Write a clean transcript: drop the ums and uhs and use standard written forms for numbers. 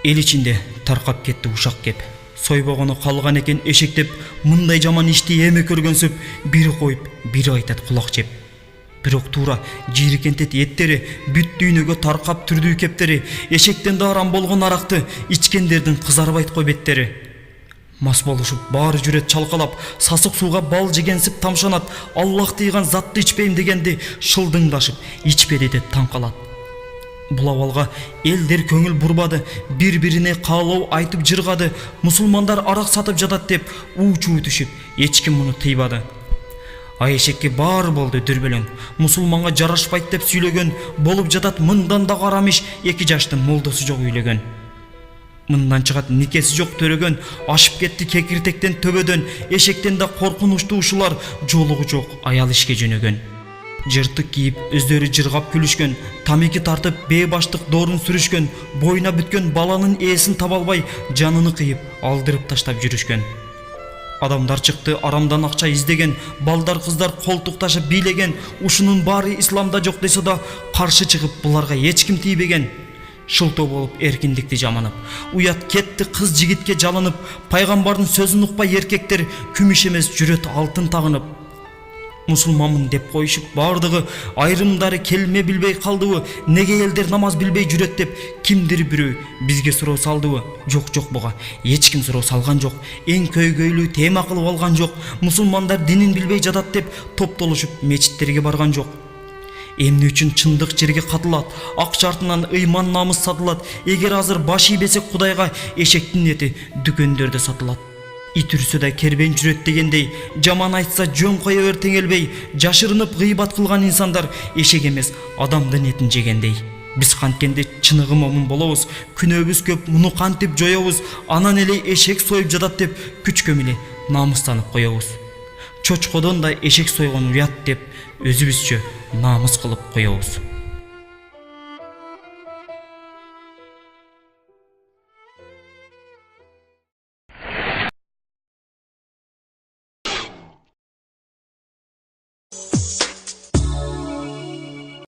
Эл ичинде таркап кетти ушак кеп. Сойбогону калган экен эшектеп, мындай жаман ишти эме көргөнсүп, бири коюп, бири айтат кулак жеп. Бирок туура жийрикентет эттери бүт дүйнөгө таркап түрдүү кептери, эшектен да арам болгон аракты ичкендердин кызарбайт кой беттери. Мас болушуп баары жүрөт чалкалап, сасык сууга бал жегенсип тамшанат, Аллах тийган затты ичпейм дегенди шылдыңдашып, ичпеди деп таң калат. Бул абалга элдер көңүл бурбады, бири-бирине каалоо айтып жыргады, мусулмандар арак сатып жатат деп уу-чуу түшүп, эч ким муну тыйбады. Эшекке баары болду дүрбөлөң, мусулманга жарашпайт деп сүйлөгөн, болуп жатат мындан да арам иш, 2 жаштын молдосу жок үйлөгөн. Мындан чыгат никеси жок төрөгөн, ашып кетти кекиртектен төбөдөн, эшектен да коркунучтуу ушулар, жолугу жок аял ишке жөнөгөн. Жыртык кийип, өздөрү жыргап күлүшкөн, тамеки тартып, бейбаштык доорун сүрүшкөн, боюна бүткөн баланын ээсин таба албай, жаныны кыйып, алдырып таштап жүрүшкөн. Адамдар чыкты арамдан акча издеген, балдар кыздар колтукташып бийлеген, ушунун баары исламда жок десе да, каршы чыгып буларга эч ким тийбеген. Шылтоо болуп эркиндикти жаманып, уят кетти кыз жигитке жалынып, пайгамбардын сөзүн укпай эркектер күмүш эмес жүрөт алтын тагынып. Мусулманмын деп коюшуп баардыгы, айрымдары келме билбей калдыбы, неге элдер намаз билбей жүрөт деп кимдир бирөө бизге суроо салдыбы? Жок буга эч ким суроо салган жок, эң көйгөйлүү тема кылып алган жок. Мусулмандар динин билбей жатат деп топтолушуп мечиттерге барган жок. Эмне үчүн чындык жерге катылат, ак шартынан ыйман намыс сатылат, эгер азыр баш ийбесек Кудайга, эшектин эти дүкөндөрдө сатылат. Ит үрсө да кербен жүрөт дегендей, жаман айтса жөн кое бер теңелбей, жашырынып гыйбат кылган инсандар эшек эмес, адамдын этин жегендей. Биз канткенде чыныгы момун болобуз, күнөөбүз көп, муну кантип жоёбуз, анан эле эшек союп жатат деп күчкө эле намыстанып коебуз. Чочкодон да эшек сойгон уят деп өзүбүзчө намыс кылып коебуз.